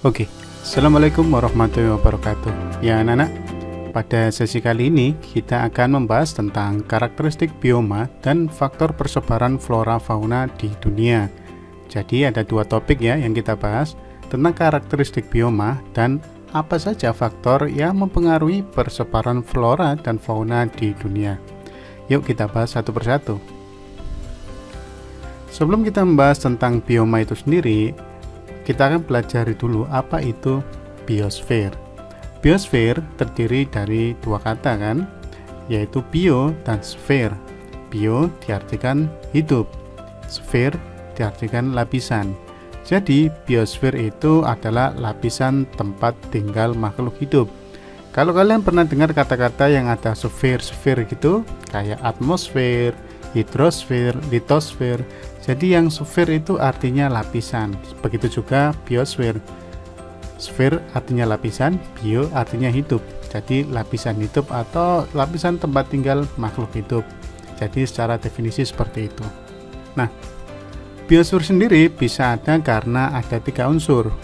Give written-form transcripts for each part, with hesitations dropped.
Oke, Assalamualaikum warahmatullahi wabarakatuh. Ya anak-anak, pada sesi kali ini kita akan membahas tentang karakteristik bioma dan faktor persebaran flora fauna di dunia. Jadi ada dua topik ya yang kita bahas, tentang karakteristik bioma dan apa saja faktor yang mempengaruhi persebaran flora dan fauna di dunia. Yuk kita bahas satu persatu. Sebelum kita membahas tentang bioma itu sendiri, kita akan pelajari dulu apa itu biosfer. Biosfer terdiri dari dua kata kan, yaitu bio dan sphere. Bio diartikan hidup, sphere diartikan lapisan. Jadi biosfer itu adalah lapisan tempat tinggal makhluk hidup. Kalau kalian pernah dengar kata-kata yang ada sphere gitu, kayak atmosfer, hidrosfer, litosfer. Jadi yang sphere itu artinya lapisan. Begitu juga biosfer. Sphere artinya lapisan, bio artinya hidup. Jadi lapisan hidup atau lapisan tempat tinggal makhluk hidup. Jadi secara definisi seperti itu. Nah, biosfer sendiri bisa ada karena ada tiga unsur.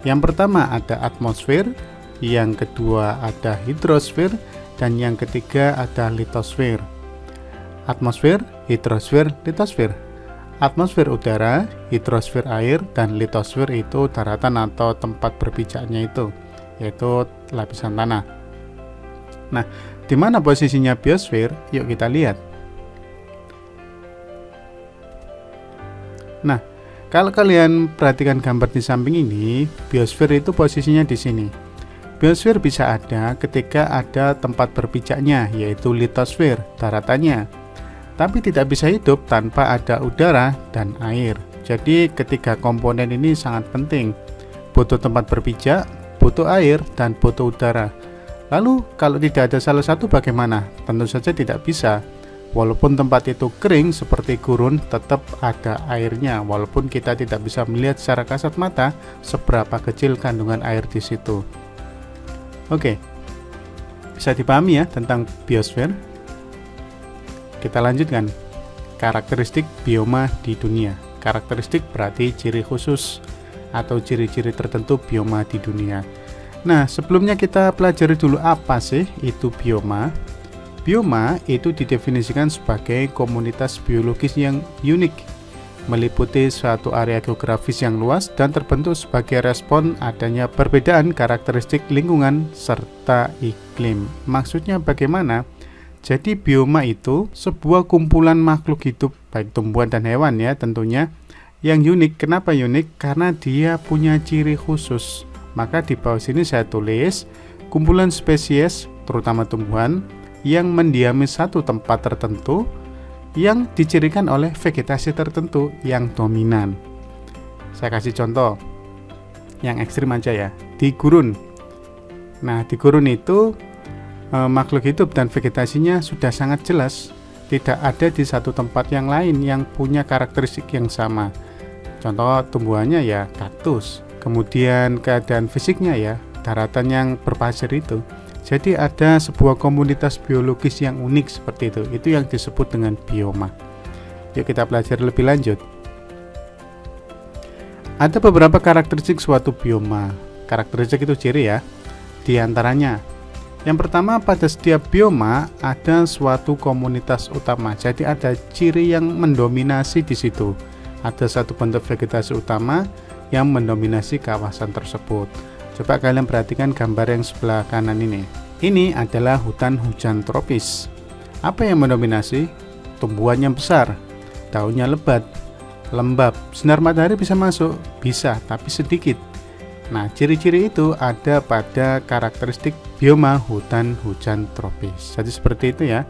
Yang pertama ada atmosfer, yang kedua ada hidrosfer, dan yang ketiga ada litosfer. Atmosfer, hidrosfer, litosfer. Atmosfer udara, hidrosfer air, dan litosfer itu daratan atau tempat berpijaknya itu, yaitu lapisan tanah. Nah, di mana posisinya biosfer? Yuk kita lihat. Nah, kalau kalian perhatikan gambar di samping ini, biosfer itu posisinya di sini. Biosfer bisa ada ketika ada tempat berpijaknya, yaitu litosfer, daratannya. Tapi tidak bisa hidup tanpa ada udara dan air. Jadi ketiga komponen ini sangat penting. Butuh tempat berpijak, butuh air, dan butuh udara. Lalu kalau tidak ada salah satu bagaimana? Tentu saja tidak bisa. Walaupun tempat itu kering seperti gurun, tetap ada airnya. Walaupun kita tidak bisa melihat secara kasat mata seberapa kecil kandungan air di situ. Oke, bisa dipahami ya tentang biosfer. Kita lanjutkan. Karakteristik bioma di dunia. Karakteristik berarti ciri khusus atau ciri-ciri tertentu bioma di dunia. Nah, sebelumnya kita pelajari dulu apa sih itu bioma. Bioma itu didefinisikan sebagai komunitas biologis yang unik, meliputi suatu area geografis yang luas dan terbentuk sebagai respon adanya perbedaan karakteristik lingkungan serta iklim. Maksudnya bagaimana? Jadi bioma itu sebuah kumpulan makhluk hidup, baik tumbuhan dan hewan ya tentunya, yang unik. Kenapa unik? Karena dia punya ciri khusus. Maka di bawah sini saya tulis kumpulan spesies, terutama tumbuhan, yang mendiami satu tempat tertentu, yang dicirikan oleh vegetasi tertentu yang dominan. Saya kasih contoh yang ekstrim aja ya, di gurun. Nah, di gurun itu makhluk hidup dan vegetasinya sudah sangat jelas, tidak ada di satu tempat yang lain yang punya karakteristik yang sama. Contoh tumbuhannya ya kaktus, kemudian keadaan fisiknya ya daratan yang berpasir itu. Jadi ada sebuah komunitas biologis yang unik seperti itu yang disebut dengan bioma. Yuk kita pelajari lebih lanjut. Ada beberapa karakteristik suatu bioma. Karakteristik itu ciri ya. Di antaranya, yang pertama, pada setiap bioma ada suatu komunitas utama. Jadi ada ciri yang mendominasi di situ. Ada satu bentuk vegetasi utama yang mendominasi kawasan tersebut. Coba kalian perhatikan gambar yang sebelah kanan ini. Ini adalah hutan hujan tropis. Apa yang mendominasi? Tumbuhan yang besar, daunnya lebat, lembab. Sinar matahari bisa masuk? Bisa, tapi sedikit. Nah, ciri-ciri itu ada pada karakteristik bioma hutan hujan tropis. Jadi seperti itu ya.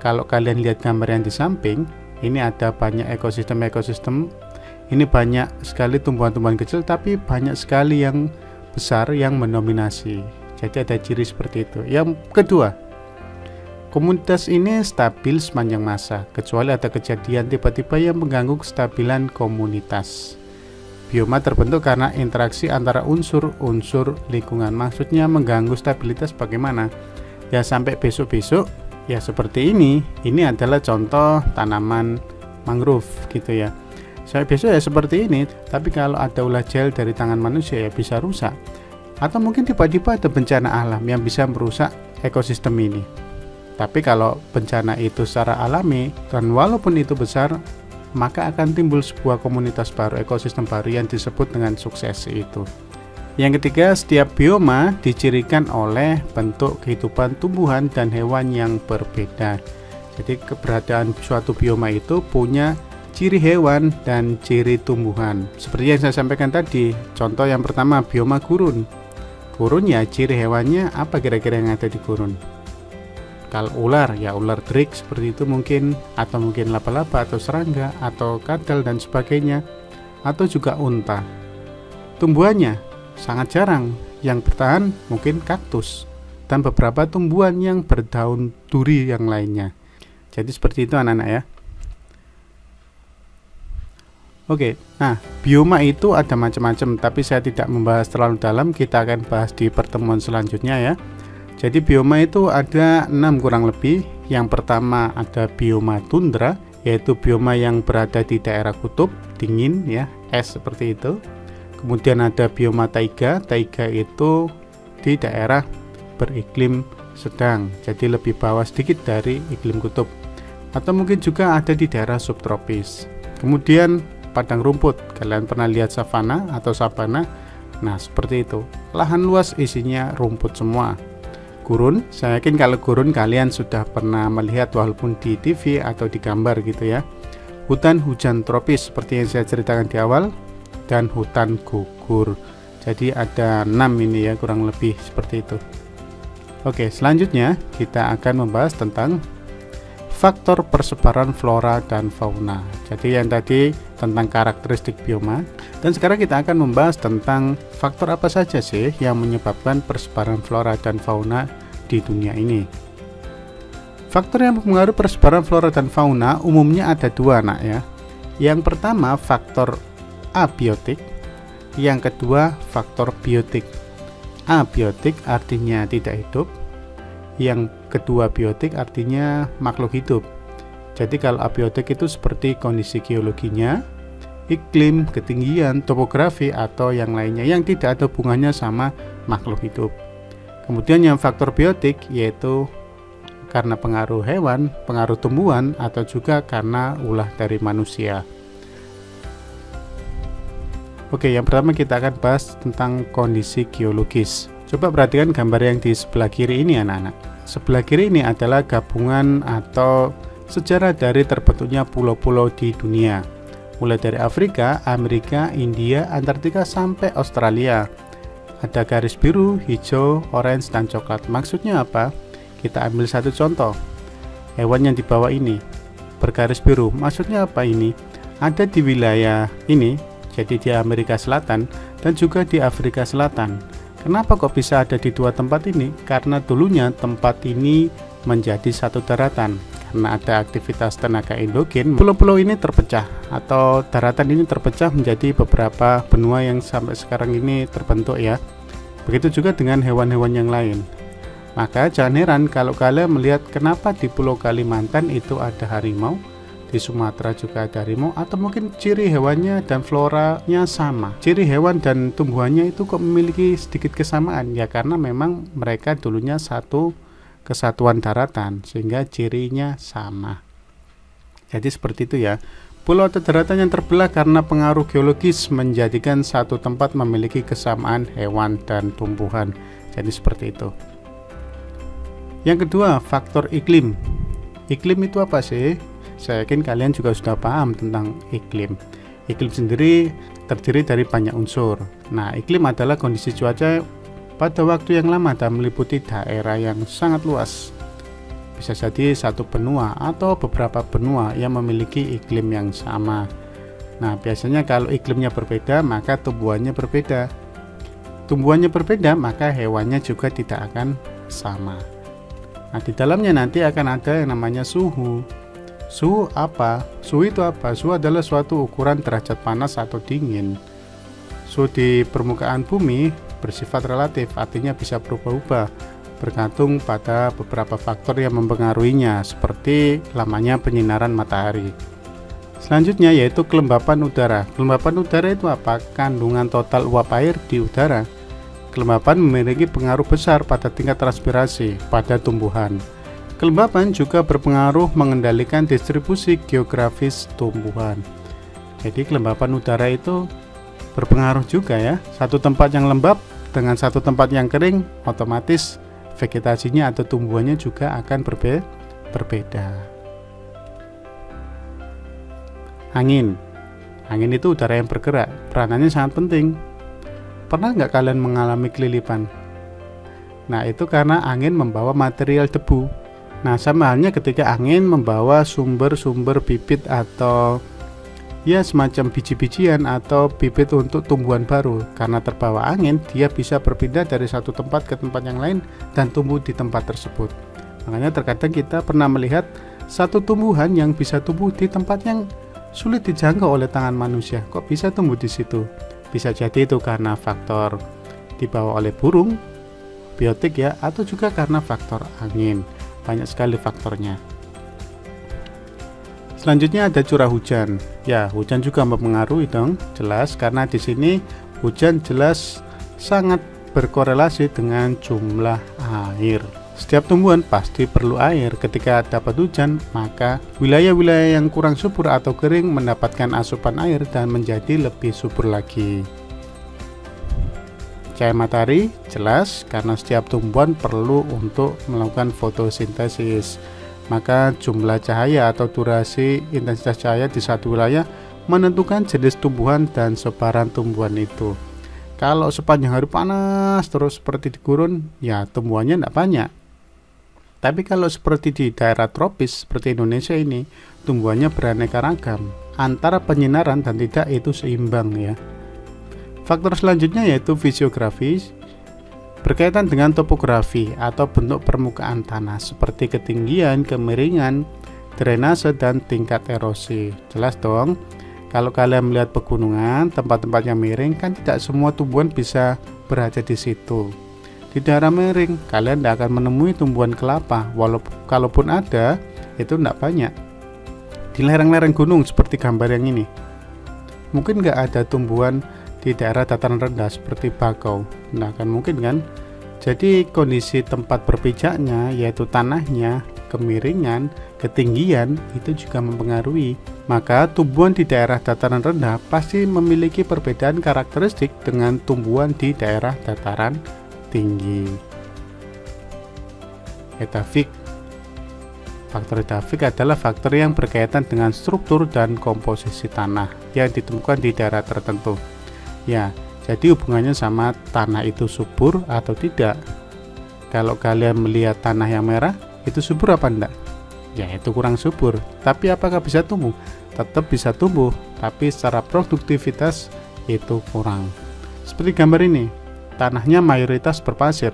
Kalau kalian lihat gambar yang di samping, ini ada banyak ekosistem. Ini banyak sekali tumbuhan-tumbuhan kecil, tapi banyak sekali yang besar yang mendominasi. Jadi ada ciri seperti itu. Yang kedua, komunitas ini stabil sepanjang masa, kecuali ada kejadian tiba-tiba yang mengganggu kestabilan komunitas. Bioma terbentuk karena interaksi antara unsur-unsur lingkungan. Maksudnya mengganggu stabilitas bagaimana? Ya sampai besok-besok, ya seperti ini. Ini adalah contoh tanaman mangrove gitu ya. Saya biasa ya seperti ini, tapi kalau ada ulah gel dari tangan manusia ya bisa rusak. Atau mungkin tiba-tiba ada bencana alam yang bisa merusak ekosistem ini. Tapi kalau bencana itu secara alami dan walaupun itu besar, maka akan timbul sebuah komunitas baru, ekosistem baru yang disebut dengan suksesi itu. Yang ketiga, setiap bioma dicirikan oleh bentuk kehidupan tumbuhan dan hewan yang berbeda. Jadi keberadaan suatu bioma itu punya ciri hewan dan ciri tumbuhan. Seperti yang saya sampaikan tadi, contoh yang pertama bioma gurun. Gurun ya ciri hewannya apa kira-kira yang ada di gurun? Kalau ular ya ular drake seperti itu mungkin, atau mungkin laba-laba atau serangga atau kadal dan sebagainya, atau juga unta. Tumbuhannya sangat jarang, yang bertahan mungkin kaktus dan beberapa tumbuhan yang berdaun duri yang lainnya. Jadi seperti itu anak-anak ya. Oke, nah bioma itu ada macam-macam, tapi saya tidak membahas terlalu dalam, kita akan bahas di pertemuan selanjutnya ya. Jadi bioma itu ada 6 kurang lebih. Yang pertama ada bioma tundra, yaitu bioma yang berada di daerah kutub, dingin ya, es seperti itu. Kemudian ada bioma taiga, taiga itu di daerah beriklim sedang, jadi lebih bawah sedikit dari iklim kutub. Atau mungkin juga ada di daerah subtropis. Kemudian padang rumput, kalian pernah lihat savana atau sabana? Nah seperti itu, lahan luas isinya rumput semua. Gurun, saya yakin kalau gurun kalian sudah pernah melihat walaupun di TV atau di gambar gitu ya. Hutan hujan tropis seperti yang saya ceritakan di awal, dan hutan gugur. Jadi ada 6 ini ya kurang lebih seperti itu. Oke, selanjutnya kita akan membahas tentang faktor persebaran flora dan fauna. Jadi yang tadi tentang karakteristik bioma, dan sekarang kita akan membahas tentang faktor apa saja sih yang menyebabkan persebaran flora dan fauna di dunia ini. Faktor yang mempengaruhi persebaran flora dan fauna umumnya ada 2 nak ya. Yang pertama faktor abiotik, yang kedua faktor biotik. Abiotik artinya tidak hidup, yang kedua biotik artinya makhluk hidup. Jadi kalau abiotik itu seperti kondisi geologinya, iklim, ketinggian, topografi atau yang lainnya yang tidak ada hubungannya sama makhluk hidup. Kemudian yang faktor biotik yaitu karena pengaruh hewan, pengaruh tumbuhan, atau juga karena ulah dari manusia. Oke, yang pertama kita akan bahas tentang kondisi geologis. Coba perhatikan gambar yang di sebelah kiri ini anak-anak. Sebelah kiri ini adalah gabungan atau sejarah dari terbentuknya pulau-pulau di dunia. Mulai dari Afrika, Amerika, India, Antartika sampai Australia. Ada garis biru, hijau, orange, dan coklat. Maksudnya apa? Kita ambil satu contoh. Hewan yang di bawah ini bergaris biru. Maksudnya apa ini? Ada di wilayah ini, jadi di Amerika Selatan dan juga di Afrika Selatan. Kenapa kok bisa ada di 2 tempat ini? Karena dulunya tempat ini menjadi satu daratan. Karena ada aktivitas tenaga endogen, pulau-pulau ini terpecah atau daratan ini terpecah menjadi beberapa benua yang sampai sekarang ini terbentuk ya. Begitu juga dengan hewan-hewan yang lain. Maka jangan heran kalau kalian melihat kenapa di Pulau Kalimantan itu ada harimau, di Sumatera juga ada harimau, atau mungkin ciri hewannya dan floranya sama. Ciri hewan dan tumbuhannya itu kok memiliki sedikit kesamaan ya, karena memang mereka dulunya satu kesatuan daratan sehingga cirinya sama. Jadi seperti itu ya. Pulau atau daratan yang terbelah karena pengaruh geologis menjadikan satu tempat memiliki kesamaan hewan dan tumbuhan. Jadi seperti itu. Yang kedua, faktor iklim. Iklim itu apa sih? Saya yakin kalian juga sudah paham tentang iklim. Iklim sendiri terdiri dari banyak unsur. Nah, iklim adalah kondisi cuaca pada waktu yang lama dan meliputi daerah yang sangat luas. Bisa jadi satu benua atau beberapa benua yang memiliki iklim yang sama. Nah, biasanya kalau iklimnya berbeda, maka tumbuhannya berbeda. Tumbuhannya berbeda, maka hewannya juga tidak akan sama. Nah, di dalamnya nanti akan ada yang namanya suhu. Suhu apa? Suhu itu apa? Suhu adalah suatu ukuran derajat panas atau dingin. Suhu di permukaan bumi bersifat relatif, artinya bisa berubah-ubah bergantung pada beberapa faktor yang mempengaruhinya, seperti lamanya penyinaran matahari. Selanjutnya yaitu kelembapan udara. Kelembapan udara itu apa? Kandungan total uap air di udara. Kelembapan memiliki pengaruh besar pada tingkat transpirasi pada tumbuhan. Kelembapan juga berpengaruh mengendalikan distribusi geografis tumbuhan. Jadi kelembapan udara itu berpengaruh juga ya. Satu tempat yang lembab dengan satu tempat yang kering, otomatis vegetasinya atau tumbuhannya juga akan berbeda. Angin itu udara yang bergerak, peranannya sangat penting. Pernah nggak kalian mengalami kelilipan? Nah, itu karena angin membawa material debu. Nah, sama halnya ketika angin membawa sumber-sumber bibit atau ya semacam biji-bijian atau bibit untuk tumbuhan baru. Karena terbawa angin, dia bisa berpindah dari satu tempat ke tempat yang lain dan tumbuh di tempat tersebut. Makanya terkadang kita pernah melihat satu tumbuhan yang bisa tumbuh di tempat yang sulit dijangkau oleh tangan manusia. Kok bisa tumbuh di situ? Bisa jadi itu karena faktor dibawa oleh burung, biotik ya, atau juga karena faktor angin. Banyak sekali faktornya. Selanjutnya ada curah hujan. Ya, hujan juga mempengaruhi dong, jelas, karena di sini hujan jelas sangat berkorelasi dengan jumlah air. Setiap tumbuhan pasti perlu air. Ketika dapat hujan, maka wilayah-wilayah yang kurang subur atau kering mendapatkan asupan air dan menjadi lebih subur lagi. Cahaya matahari jelas karena setiap tumbuhan perlu untuk melakukan fotosintesis. Maka jumlah cahaya atau durasi intensitas cahaya di satu wilayah menentukan jenis tumbuhan dan sebaran tumbuhan itu. Kalau sepanjang hari panas terus seperti di gurun, ya tumbuhannya tidak banyak. Tapi kalau seperti di daerah tropis seperti Indonesia ini, tumbuhannya beraneka ragam. Antara penyinaran dan tidak itu seimbang ya. Faktor selanjutnya yaitu fisiografi, berkaitan dengan topografi atau bentuk permukaan tanah seperti ketinggian, kemiringan, drainase, dan tingkat erosi. Jelas dong, kalau kalian melihat pegunungan, tempat-tempat yang miring kan tidak semua tumbuhan bisa berada di situ. Di daerah miring, kalian tidak akan menemui tumbuhan kelapa, kalaupun ada, itu tidak banyak. Di lereng-lereng gunung seperti gambar yang ini, mungkin nggak ada tumbuhan di daerah dataran rendah seperti bakau, tidak akan mungkin kan? Jadi kondisi tempat berpijaknya, yaitu tanahnya, kemiringan, ketinggian, itu juga mempengaruhi. Maka tumbuhan di daerah dataran rendah pasti memiliki perbedaan karakteristik dengan tumbuhan di daerah dataran tinggi. Edafik. Faktor edafik adalah faktor yang berkaitan dengan struktur dan komposisi tanah yang ditemukan di daerah tertentu. Ya, jadi hubungannya sama tanah itu subur atau tidak. Kalau kalian melihat tanah yang merah, itu subur apa enggak? Ya, itu kurang subur. Tapi apakah bisa tumbuh? Tetap bisa tumbuh, tapi secara produktivitas itu kurang. Seperti gambar ini. Tanahnya mayoritas berpasir.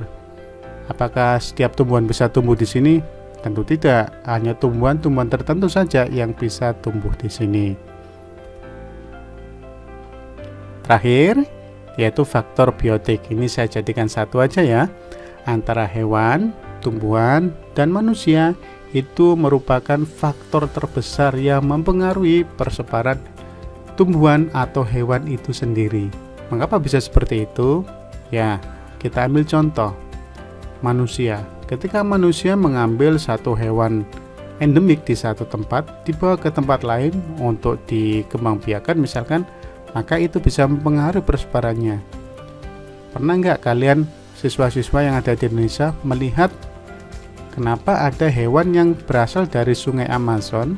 Apakah setiap tumbuhan bisa tumbuh di sini? Tentu tidak. Hanya tumbuhan-tumbuhan tertentu saja yang bisa tumbuh di sini. Terakhir, yaitu faktor biotik. Ini saya jadikan satu aja ya. Antara hewan, tumbuhan, dan manusia itu merupakan faktor terbesar yang mempengaruhi persebaran tumbuhan atau hewan itu sendiri. Mengapa bisa seperti itu? Ya, kita ambil contoh manusia. Ketika manusia mengambil satu hewan endemik di satu tempat, dibawa ke tempat lain untuk dikembangbiakan misalkan, maka itu bisa mempengaruhi persebarannya. Pernah nggak kalian siswa-siswa yang ada di Indonesia melihat kenapa ada hewan yang berasal dari sungai Amazon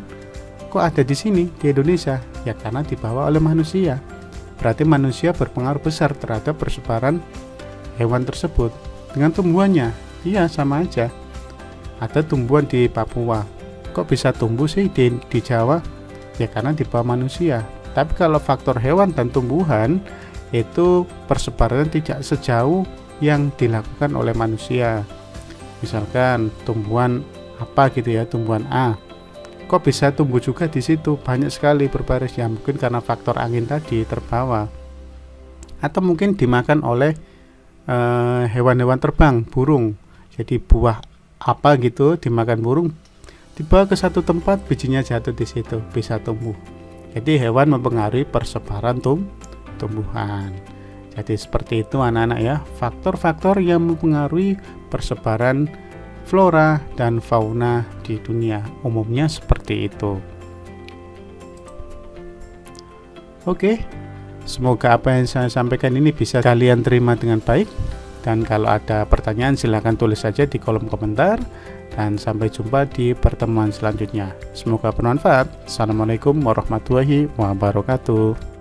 kok ada di sini di Indonesia? Ya karena dibawa oleh manusia. Berarti manusia berpengaruh besar terhadap persebaran hewan tersebut. Dengan tumbuhannya, iya sama aja. Ada tumbuhan di Papua, kok bisa tumbuh sih di Jawa? Ya karena dibawa manusia. Tapi kalau faktor hewan dan tumbuhan, itu persebarannya tidak sejauh yang dilakukan oleh manusia. Misalkan tumbuhan apa gitu ya, tumbuhan A, kok bisa tumbuh juga di situ? Banyak sekali berbaris, ya mungkin karena faktor angin tadi terbawa, atau mungkin dimakan oleh hewan-hewan terbang, burung. Jadi buah apa gitu dimakan burung, dibawa ke satu tempat, bijinya jatuh di situ, bisa tumbuh. Jadi hewan mempengaruhi persebaran tumbuhan. Jadi seperti itu anak-anak ya, faktor-faktor yang mempengaruhi persebaran flora dan fauna di dunia. Umumnya seperti itu. Oke, semoga apa yang saya sampaikan ini bisa kalian terima dengan baik. Dan kalau ada pertanyaan silahkan tulis saja di kolom komentar. Dan sampai jumpa di pertemuan selanjutnya. Semoga bermanfaat. Assalamualaikum warahmatullahi wabarakatuh.